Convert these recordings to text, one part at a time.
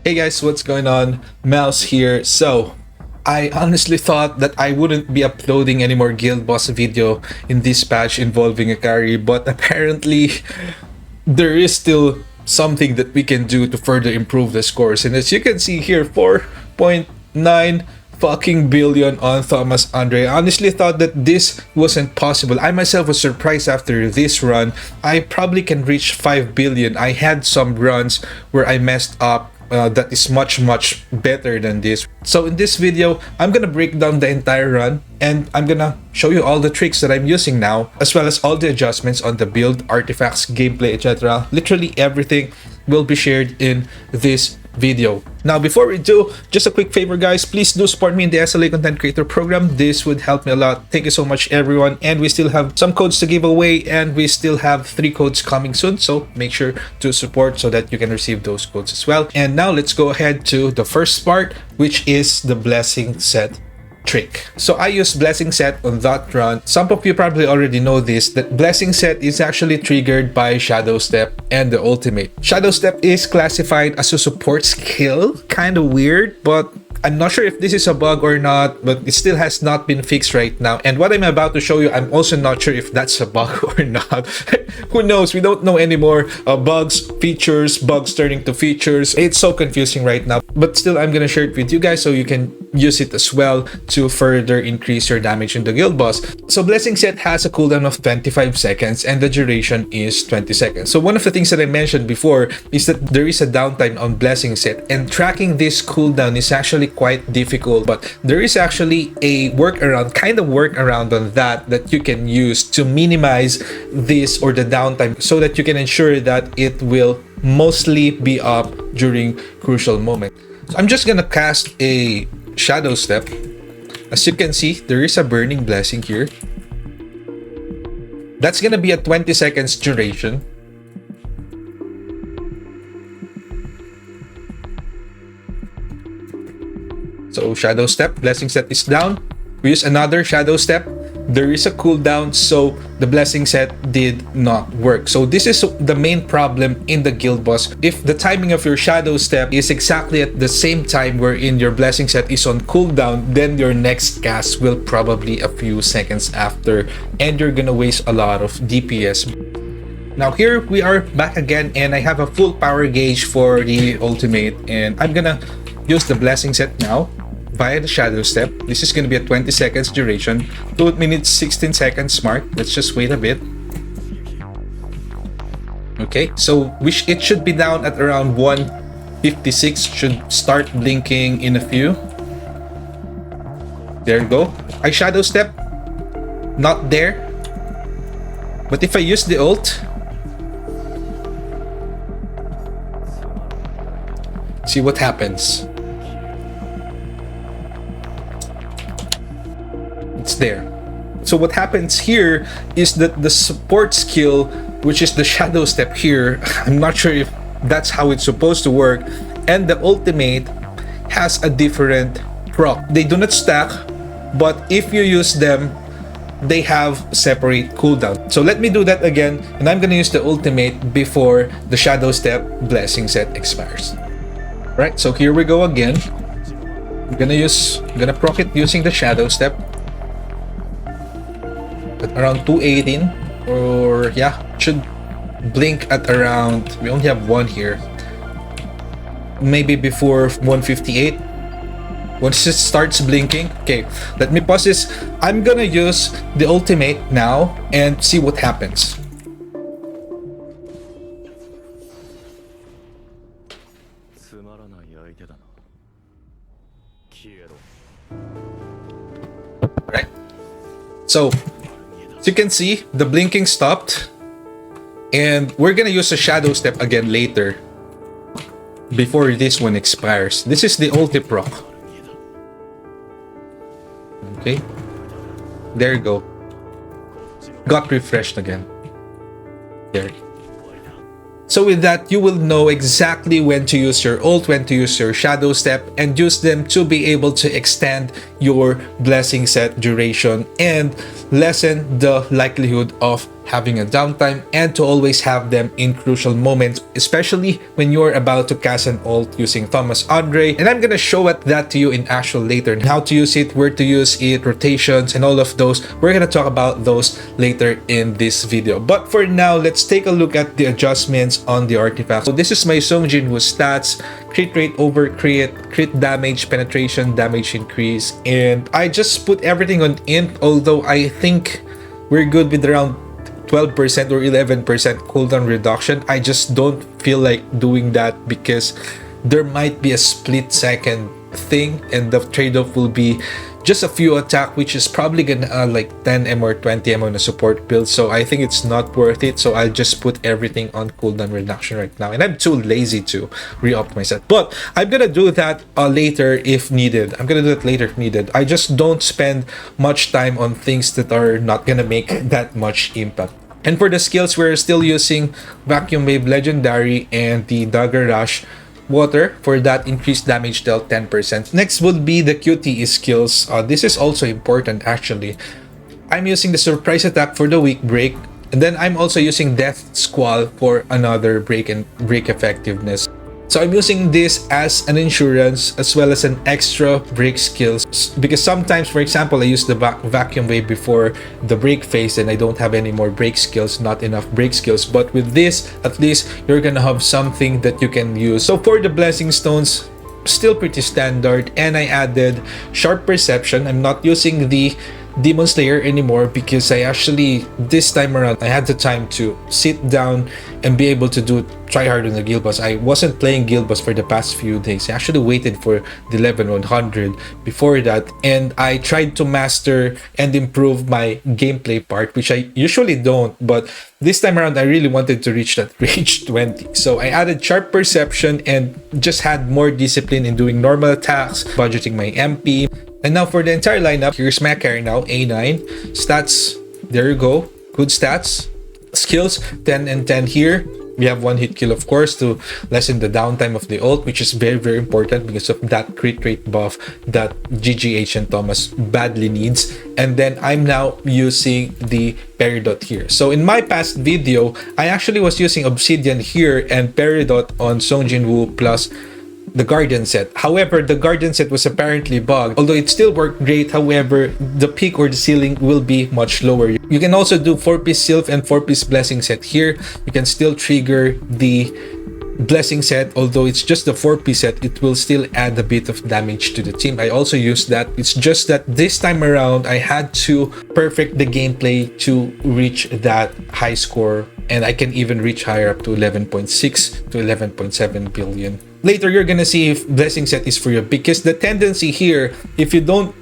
Hey guys, what's going on? Mouse here. So, I honestly thought that I wouldn't be uploading any more Guild Boss video in this patch involving a carry, but apparently there is still something that we can do to further improve the scores. And as you can see here, 4.9 fucking billion on Thomas Andrei. I honestly thought that this wasn't possible. I myself was surprised after this run. I probably can reach 5 billion. I had some runs where I messed up that is much better than this. So in this video, I'm gonna break down the entire run and I'm gonna show you all the tricks that I'm using now, as well as all the adjustments on the build, artifacts, gameplay, etc. Literally everything will be shared in this video. Now before we do, just a quick favor guys, please do support me in the SLA content creator program. This would help me a lot. Thank you so much everyone, and we still have some codes to give away and we still have 3 codes coming soon, so make sure to support so that you can receive those codes as well. And now let's go ahead to the first part, which is the blessing set trick. So I use blessing set on that run. Some of you probably already know this, that blessing set is actually triggered by shadow step and the ultimate. Shadow step is classified as a support skill, kind of weird, but I'm not sure if this is a bug or not, but it still has not been fixed right now. And what I'm about to show you, I'm also not sure if that's a bug or not. Who knows? We don't know anymore. Bugs, features, bugs turning to features. It's so confusing right now. But still, I'm gonna share it with you guys so you can use it as well to further increase your damage in the guild boss. So blessing set has a cooldown of 25 seconds and the duration is 20 seconds. So one of the things that I mentioned before is that there is a downtime on blessing set, and tracking this cooldown is actually quite difficult, but there is actually a workaround, kind of workaround on that you can use to minimize this or the downtime so that you can ensure that it will mostly be up during crucial moments. So I'm just gonna cast a shadow step. As you can see, there is a burning blessing here. That's gonna be a 20 seconds duration. So shadow step, blessing set is down. We use another shadow step. There is a cooldown, so the blessing set did not work. So this is the main problem in the guild boss. If the timing of your shadow step is exactly at the same time wherein your blessing set is on cooldown, then your next cast will probably a few seconds after, and you're gonna waste a lot of DPS. Now here we are back again, and I have a full power gauge for the ultimate, and I'm gonna use the blessing set now via the shadow step. This is going to be a 20 seconds duration, 2 minutes 16 seconds mark. Let's just wait a bit. Okay, so it should be down at around 156, should start blinking in a few. There you go. I shadow step, not there, but if I use the ult, see what happens. It's there. So what happens here is that the support skill, which is the shadow step here, I'm not sure if that's how it's supposed to work, and the ultimate has a different proc. They do not stack, but if you use them, they have separate cooldown. So let me do that again, and I'm gonna use the ultimate before the shadow step blessing set expires. Right, so here we go again. I'm gonna proc it using the shadow step at around 218, or yeah, it should blink at around, we only have one here, maybe before 158. Once it starts blinking, okay, let me pause this. I'm gonna use the ultimate now and see what happens. Right, so as you can see, the blinking stopped, and we're gonna use a shadow step again later before this one expires. This is the ulti proc. Okay, there you go. Got refreshed again. There. So with that, you will know exactly when to use your ult, when to use your shadow step, and use them to be able to extend your blessing set duration and lessen the likelihood of having a downtime, and to always have them in crucial moments, especially when you're about to cast an ult using Thomas Andrei. And I'm gonna show that to you in actual later. How to use it, where to use it, rotations, and all of those. We're gonna talk about those later in this video. But for now, let's take a look at the adjustments on the artifacts. So this is my Song Jin-woo stats: crit rate over crit damage, penetration, damage increase, and I just put everything on int, although I think we're good with around 12% or 11% cooldown reduction. I just don't feel like doing that because there might be a split second thing, and the trade-off will be just a few attack, which is probably gonna like 10 M or 20 M on a support build. So I think it's not worth it. So I'll just put everything on cooldown reduction right now, and I'm too lazy to re-optimize that. But I'm gonna do that later if needed. I just don't spend much time on things that are not gonna make that much impact. And for the skills, we're still using Vacuum Wave Legendary and the Dagger Rush Water for that increased damage dealt 10%. Next would be the QTE skills. This is also important actually. I'm using the Surprise Attack for the weak break, and then I'm also using Death Squall for another break and break effectiveness. So I'm using this as an insurance as well as an extra break skills, because sometimes, for example, I use the vacuum wave before the break phase and I don't have any more break skills, not enough break skills. But with this, at least you're gonna have something that you can use. So for the blessing stones, still pretty standard, and I added sharp perception. I'm not using the Demon Slayer anymore because I actually, this time around, I had the time to sit down and be able to try hard on the guild boss. I wasn't playing guild boss for the past few days. I actually waited for the 11-100 before that, and I tried to master and improve my gameplay part, which I usually don't, but this time around I really wanted to reach that rage 20. So I added sharp perception and just had more discipline in doing normal attacks, budgeting my MP. And now for the entire lineup, here's my carry now, A9. Stats, there you go, good stats. Skills, 10 and 10 here. We have one hit kill, of course, to lessen the downtime of the ult, which is very, very important because of that crit rate buff that GGH and Thomas badly needs. And then I'm now using the Peridot here. So in my past video, I actually was using Obsidian here and Peridot on Song Jin-woo plus the Guardian set. However, the Guardian set was apparently bugged. Although it still worked great, however, the peak or the ceiling will be much lower. You can also do 4-piece Sylph and 4-piece Blessing set here. You can still trigger the Blessing set, although it's just the 4-piece set, it will still add a bit of damage to the team. I also used that. It's just that this time around, I had to perfect the gameplay to reach that high score, and I can even reach higher up to 11.6 to 11.7 billion. Later, you're gonna see if Blessing set is for you, because the tendency here, if you don't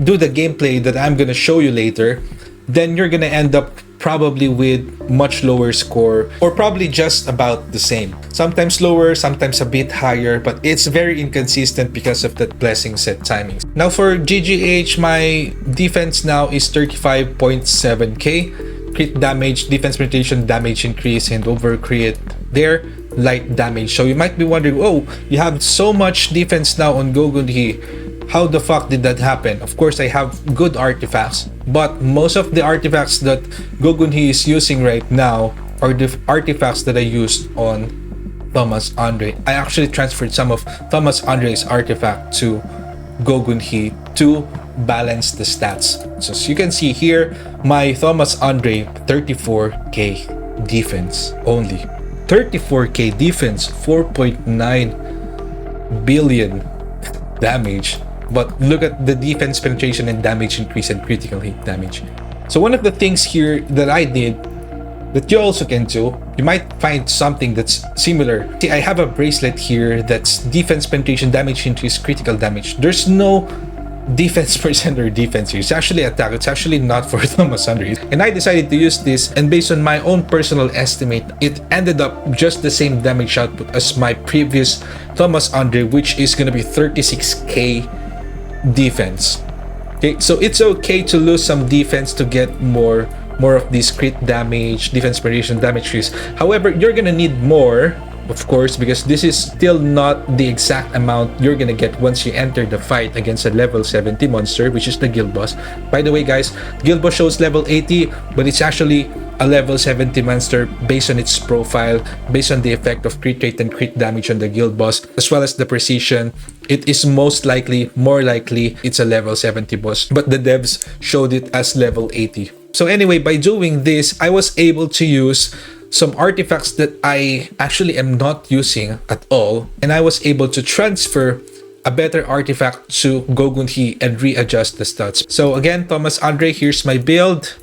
do the gameplay that I'm gonna show you later, then you're gonna end up probably with much lower score, or probably just about the same. Sometimes lower, sometimes a bit higher, but it's very inconsistent because of that Blessing set timings. Now for GGH, my defense now is 35.7k. Crit damage, defense penetration, damage increase, and over crit there, light damage. So you might be wondering, oh, you have so much defense now on Gogunhi. How the fuck did that happen? Of course, I have good artifacts, but most of the artifacts that Gogunhi is using right now are the artifacts that I used on Thomas Andrei. I actually transferred some of Thomas Andrei's artifact to Gogunhi to balance the stats. So as you can see here, my Thomas Andrei 34k defense only. 34k defense, 4.9 billion damage. But look at the defense penetration and damage increase and critical hit damage. So one of the things here that I did that you also can do, you might find something that's similar. See, I have a bracelet here that's defense penetration, damage increase, critical damage. There's no defense percent or defense here. It's actually attack. It's actually not for Thomas Andrei. And I decided to use this, and based on my own personal estimate, it ended up just the same damage output as my previous Thomas Andrei, which is gonna be 36k defense. Okay, so it's okay to lose some defense to get more of this crit damage, defense penetration, damage increase. However, you're gonna need more of course, because this is still not the exact amount you're gonna get once you enter the fight against a level 70 monster, which is the guild boss. By the way, guys, guild boss shows level 80, but it's actually a level 70 monster based on its profile, based on the effect of crit rate and crit damage on the guild boss, as well as the precision. It is more likely, it's a level 70 boss, but the devs showed it as level 80. So anyway, by doing this, I was able to use some artifacts that I actually am not using at all, and I was able to transfer a better artifact to Gogunhi and readjust the stats. So again, Thomas Andrei, here's my build.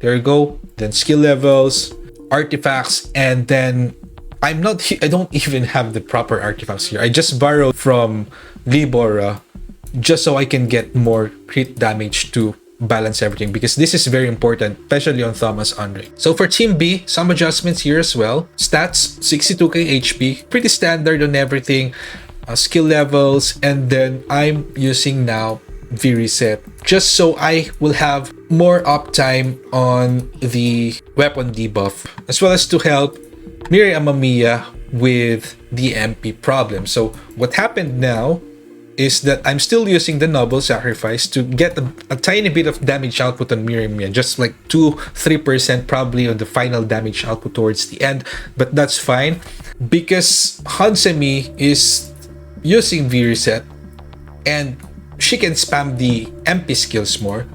There you go. Then skill levels, artifacts, and then I don't even have the proper artifacts here. I just borrowed from Libora just so I can get more crit damage to balance everything, because this is very important, especially on Thomas Andrei. So for Team B, some adjustments here as well. Stats, 62k HP, pretty standard on everything. Skill levels, and then I'm using now V-Reset just so I will have more uptime on the weapon debuff, as well as to help Mirai Amamiya with the MP problem. So what happened now is that I'm still using the Noble Sacrifice to get a tiny bit of damage output on Mirai Amamiya, just like 2-3% probably on the final damage output towards the end, but that's fine because Hansemi is using V-Reset and she can spam the MP skills more.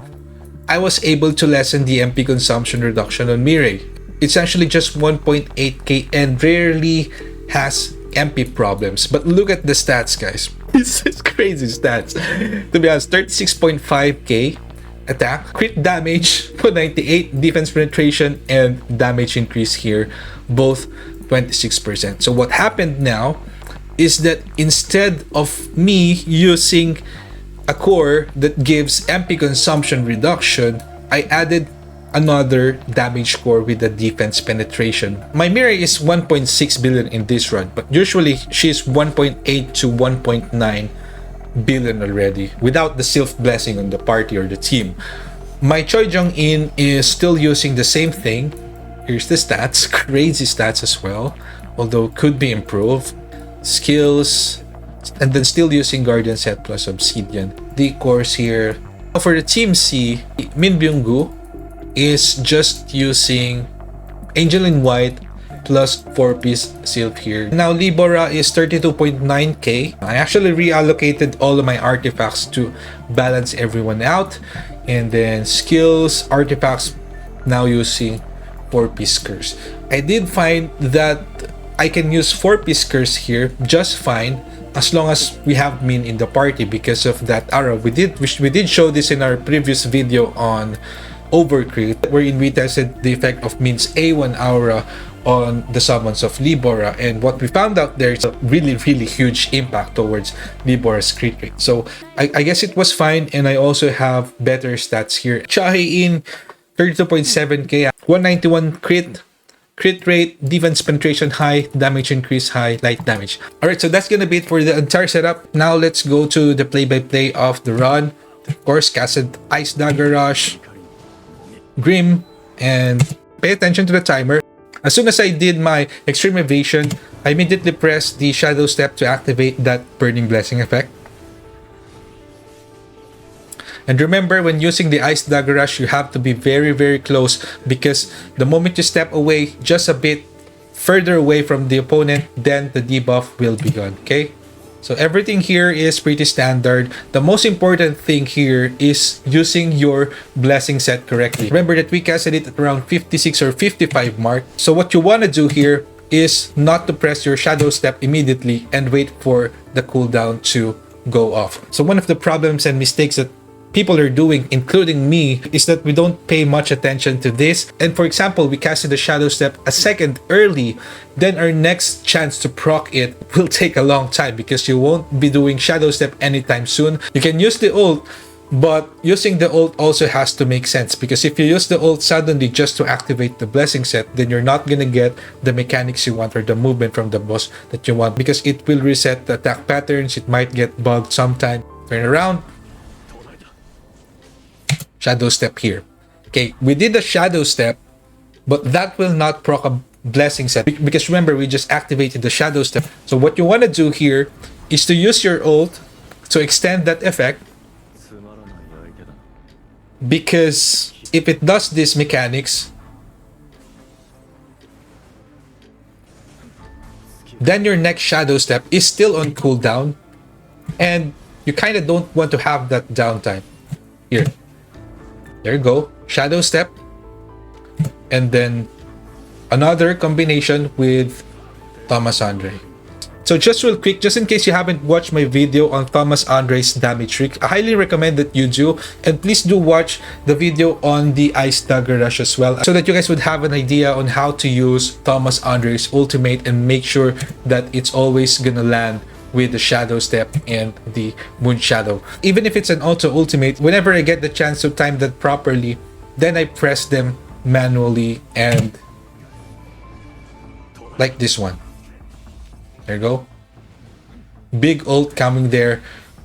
I was able to lessen the MP consumption reduction on Mirai. It's actually just 1.8k and rarely has MP problems. But look at the stats, guys. This is crazy stats. To be honest, 36.5k attack, crit damage 198, defense penetration, and damage increase here, both 26%. So what happened now is that instead of me using a core that gives MP consumption reduction, I added another damage core with the defense penetration. My Mirai is 1.6 billion in this run, but usually she's 1.8 to 1.9 billion already without the Sylph blessing on the party or the team. My Choi Jong-in is still using the same thing. Here's the stats, crazy stats as well, although could be improved. Skills, and then still using Guardian Set plus Obsidian. The cores here. For the Team C, Min Byung-gu is just using Angel in White plus 4-piece Sylph here. Now Libora is 32.9k. I actually reallocated all of my artifacts to balance everyone out. And then skills, artifacts, now using 4-piece Curse. I did find that I can use 4-piece Curse here just fine as long as we have Min in the party because of that aura. We did show this in our previous video on Overcrit, wherein we tested the effect of Min's A1 aura on the summons of Libora, and what we found out there is a really huge impact towards Libora's crit rate. So I guess it was fine, and I also have better stats here. Chahi-in 32.7k, 191 crit rate, defense penetration high, damage increase high, light damage. Alright, so that's gonna be it for the entire setup. Now let's go to the play-by-play of the run. Of course, casted Ice Dagger Rush, Grim, and pay attention to the timer. As soon as I did my Extreme Evasion, I immediately pressed the Shadow Step to activate that Burning Blessing effect. And remember, when using the Ice Dagger Rush, you have to be very close, because the moment you step away just a bit further away from the opponent, then the debuff will be gone, okay? So everything here is pretty standard. The most important thing here is using your blessing set correctly. Remember that we casted it at around 56 or 55 mark. So what you want to do here is not to press your Shadow Step immediately and wait for the cooldown to go off. So one of the problems and mistakes that people are doing, including me, is that we don't pay much attention to this. And for example, we casted the Shadow Step a second early, then our next chance to proc it will take a long time because you won't be doing Shadow Step anytime soon. You can use the ult, but using the ult also has to make sense, because if you use the ult suddenly just to activate the blessing set, then you're not gonna get the mechanics you want or the movement from the boss that you want, because it will reset the attack patterns. It might get bugged sometime. Turn around, Shadow Step here. Okay, we did the Shadow Step, but that will not proc a blessing set, because remember, we just activated the shadow step. So what you want to do here is to use your ult to extend that effect, because if it does this mechanics, then your next shadow step is still on cooldown, and you kind of don't want to have that downtime. Here, there you go, shadow step, and then another combination with Thomas Andrei. So just real quick, just in case you haven't watched my video on Thomas Andrei's damage trick, I highly recommend that you do, and please do watch the video on the Ice Dagger Rush as well, so that you guys would have an idea on how to use Thomas Andrei's ultimate and make sure that it's always gonna land with the shadow step and the moon shadow. Even if it's an auto ultimate, whenever I get the chance to time that properly, then I press them manually, and like this one. There you go. Big ult coming there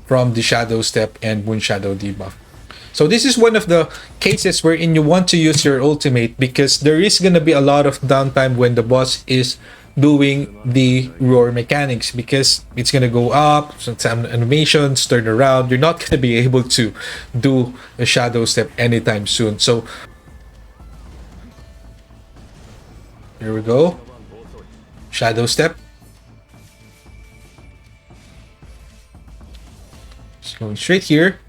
from the shadow step and moon shadow debuff. So this is one of the cases wherein you want to use your ultimate, because there is going to be a lot of downtime when the boss is doing the roar mechanics, because it's going to go up, some animations, turn around. You're not going to be able to do a shadow step anytime soon. So here we go. Shadow step. Just going straight here.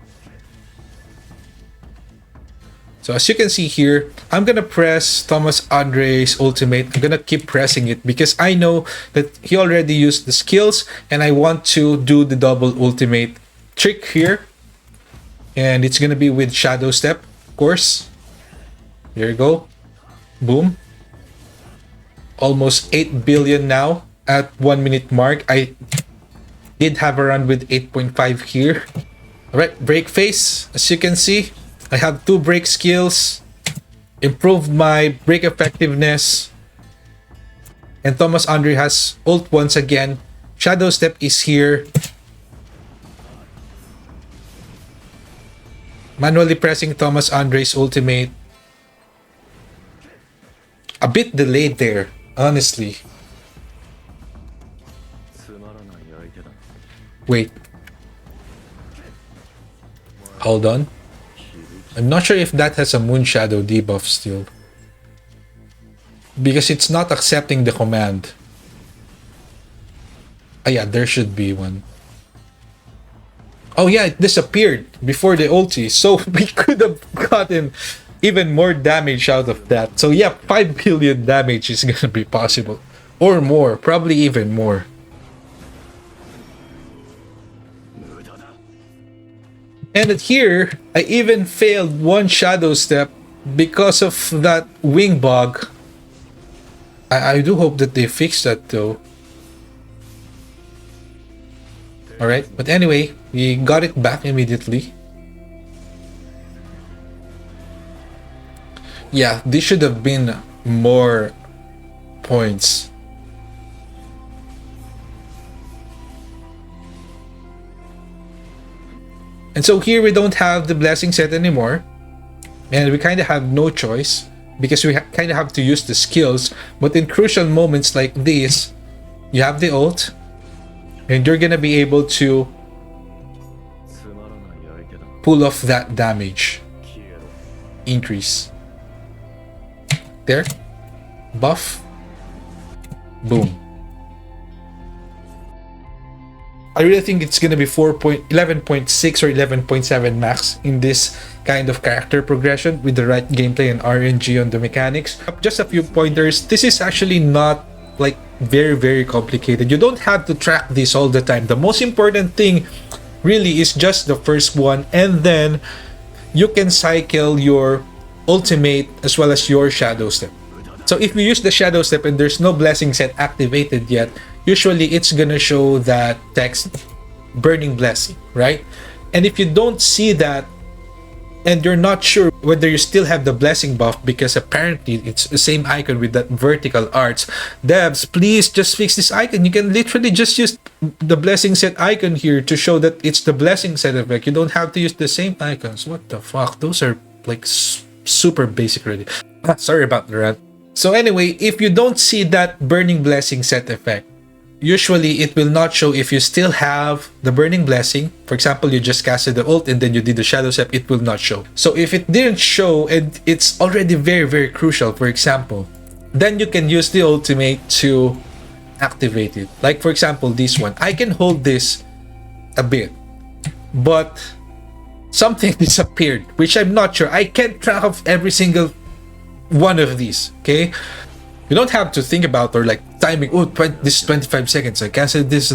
So as you can see here, I'm gonna press Thomas Andrei's ultimate. I'm gonna keep pressing it because I know that he already used the skills, and I want to do the double ultimate trick here. And it's gonna be with shadow step, of course. There you go. Boom. Almost 8 billion now at 1 minute mark. I did have a run with 8.5 here. Alright, break phase. As you can see, I have 2 break skills, improved my break effectiveness, and Thomas Andrei has ult once again. Shadow step is here. Manually pressing Thomas Andrei's ultimate. A bit delayed there, honestly. Wait. Hold on. I'm not sure if that has a moon shadow debuff still, because it's not accepting the command. Oh yeah, there should be one. Oh yeah, it disappeared before the ulti, so we could have gotten even more damage out of that. So yeah, 5 billion damage is gonna be possible, or more, probably even more. And here, I even failed 1 shadow step because of that wing bug. I do hope that they fix that though. Alright, but anyway, we got it back immediately. Yeah, this should have been more points. And so here we don't have the blessing set anymore, and we kind of have no choice because we kind of have to use the skills. But in crucial moments like this, you have the ult, and you're gonna be able to pull off that damage increase. There, buff, boom. I really think it's gonna be 11.6 or 11.7 max in this kind of character progression with the right gameplay and RNG on the mechanics. Just a few pointers. This is actually not like very complicated. You don't have to track this all the time. The most important thing really is just the first one, and then you can cycle your ultimate as well as your shadow step. So if you use the shadow step and there's no blessing set activated yet, usually it's gonna show that text burning blessing, right? And if you don't see that and you're not sure whether you still have the blessing buff, because apparently it's the same icon with that vertical arts, devs, please just fix this icon. You can literally just use the blessing set icon here to show that it's the blessing set effect. You don't have to use the same icons. What the fuck? Those are like super basic already. Sorry about the rant. So anyway, if you don't see that Burning Blessing set effect, usually it will not show if you still have the Burning Blessing. For example, you just casted the ult and then you did the Shadow Step, it will not show. So if it didn't show and it's already very, very crucial, for example, then you can use the ultimate to activate it. Like for example, this one. I can hold this a bit, but something disappeared, which I'm not sure. I can't track of every single one of these, okay? You don't have to think about or like timing. Oh, this is 25 seconds. I casted this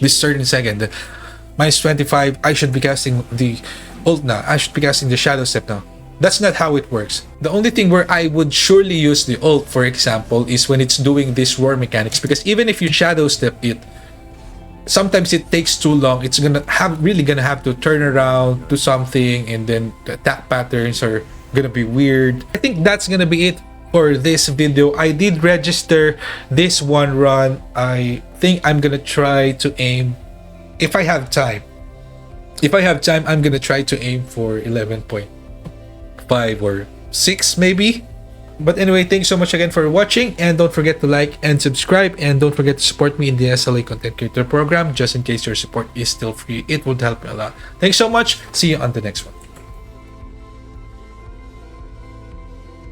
certain second. Minus 25. I should be casting the ult now. I should be casting the Shadow Step now. That's not how it works. The only thing where I would surely use the ult, for example, is when it's doing this war mechanics. Because even if you Shadow Step it, sometimes it takes too long. It's really gonna have to turn around, do something, and then the attack patterns are gonna be weird. I think that's gonna be it for this video. I did register this one run. I think I'm gonna try to aim, if I have time, I'm gonna try to aim for 11.5 or 6 maybe. But anyway, thanks so much again for watching, and don't forget to like and subscribe, and don't forget to support me in the SLA Content Creator Program. Just in case your support is still free, it would help me a lot. Thanks so much. See you on the next one.